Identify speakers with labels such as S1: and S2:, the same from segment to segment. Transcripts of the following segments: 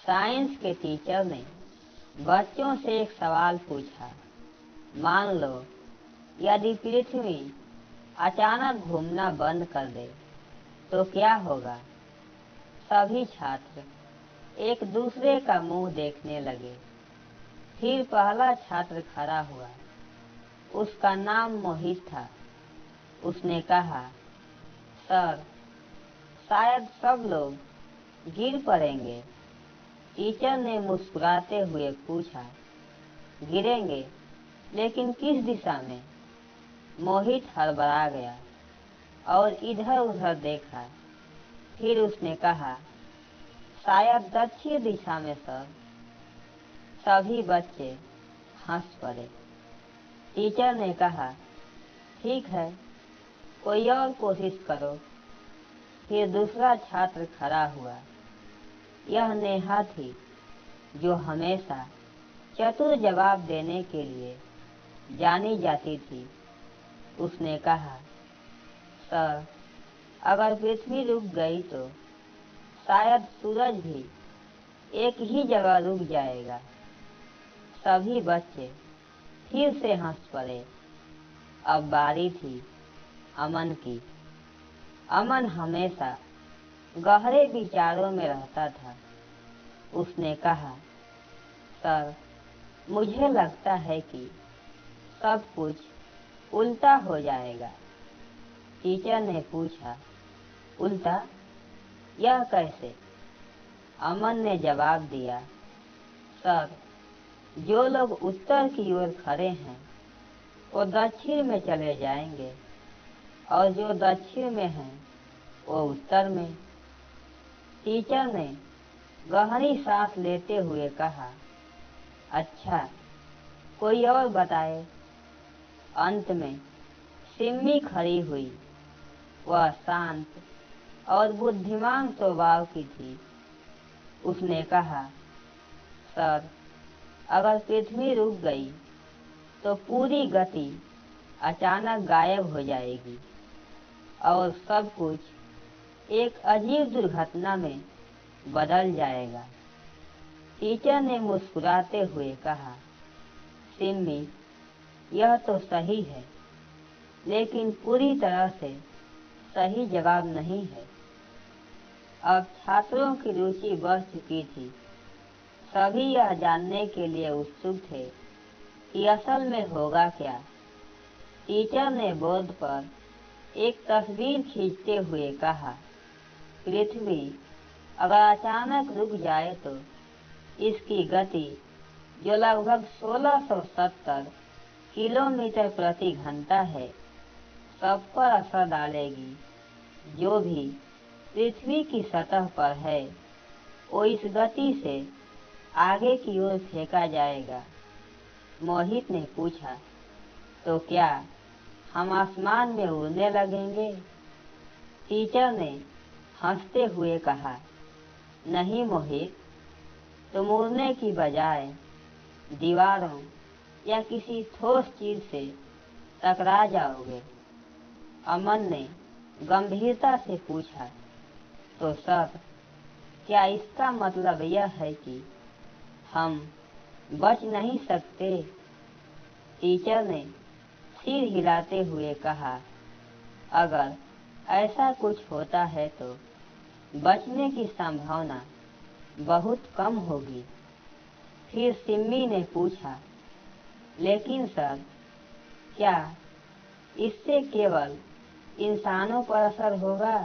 S1: Science के teacher ने बच्चों से एक सवाल पूछा। मान लो यदि पृथ्वी अचानक घूमना बंद कर दे तो क्या होगा। सभी छात्र एक दूसरे का मुंह देखने लगे। फिर पहला छात्र खड़ा हुआ। उसका नाम मोहित था। उसने कहा, सर, शायद सब लोग गिर पड़ेंगे। टीचर ने मुस्कुराते हुए पूछा, गिरेंगे, लेकिन किस दिशा में? मोहित हड़बड़ा गया और इधर उधर देखा। फिर उसने कहा, शायद दक्षिण दिशा में सर। सभी बच्चे हंस पड़े। टीचर ने कहा, ठीक है, कोई और कोशिश करो। फिर दूसरा छात्र खड़ा हुआ। यह नेहा थी, जो हमेशा चतुर जवाब देने के लिए जानी जाती थी। उसने कहा, सर, अगर पृथ्वी रुक गई तो शायद सूरज भी एक ही जगह रुक जाएगा। सभी बच्चे फिर से हंस पड़े। अब बारी थी अमन की। अमन हमेशा गहरे विचारों में रहता था। उसने कहा, सर, मुझे लगता है कि सब कुछ उल्टा हो जाएगा। टीचर ने पूछा, उल्टा? यह कैसे? अमन ने जवाब दिया, सर, जो लोग उत्तर की ओर खड़े हैं वो दक्षिण में चले जाएंगे और जो दक्षिण में हैं वो उत्तर में। टीचर ने गहरी सांस लेते हुए कहा, अच्छा, कोई और बताए। अंत में सिम्मी खड़ी हुई। वह शांत और बुद्धिमान स्वभाव की थी। उसने कहा, सर, अगर पृथ्वी रुक गई तो पूरी गति अचानक गायब हो जाएगी और सब कुछ एक अजीब दुर्घटना में बदल जाएगा। टीचर ने मुस्कुराते हुए कहा, सिम्मी, यह तो सही है, लेकिन पूरी तरह से सही जवाब नहीं है। अब छात्रों की रुचि बढ़ चुकी थी। सभी यह जानने के लिए उत्सुक थे कि असल में होगा क्या। टीचर ने बोर्ड पर एक तस्वीर खींचते हुए कहा, पृथ्वी अगर अचानक रुक जाए तो इसकी गति, जो लगभग 1670 किलोमीटर प्रति घंटा है, सब पर असर डालेगी। जो भी पृथ्वी की सतह पर है वो इस गति से आगे की ओर फेंका जाएगा। मोहित ने पूछा, तो क्या हम आसमान में उड़ने लगेंगे? टीचर ने हंसते हुए कहा, नहीं मोहित, तुम उड़ने की बजाय दीवारों या किसी ठोस चीज से टकरा जाओगे। अमन ने गंभीरता से पूछा, तो सर, क्या इसका मतलब यह है कि हम बच नहीं सकते? टीचर ने सिर हिलाते हुए कहा, अगर ऐसा कुछ होता है तो बचने की संभावना बहुत कम होगी। फिर सिम्मी ने पूछा, लेकिन सर, क्या इससे केवल इंसानों पर असर होगा?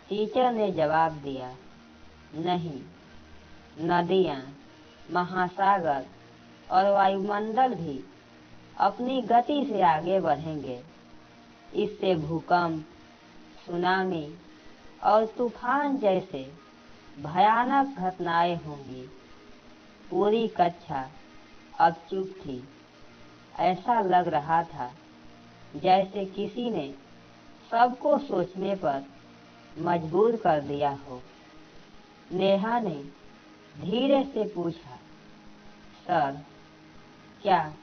S1: टीचर ने जवाब दिया, नहीं, नदियाँ, महासागर और वायुमंडल भी अपनी गति से आगे बढ़ेंगे। इससे भूकंप, सुनामी और तूफान जैसे भयानक घटनाएं होंगी। पूरी कक्षा अब चुप थी। ऐसा लग रहा था जैसे किसी ने सबको सोचने पर मजबूर कर दिया हो। नेहा ने धीरे से पूछा, सर, क्या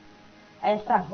S1: ऐसा हो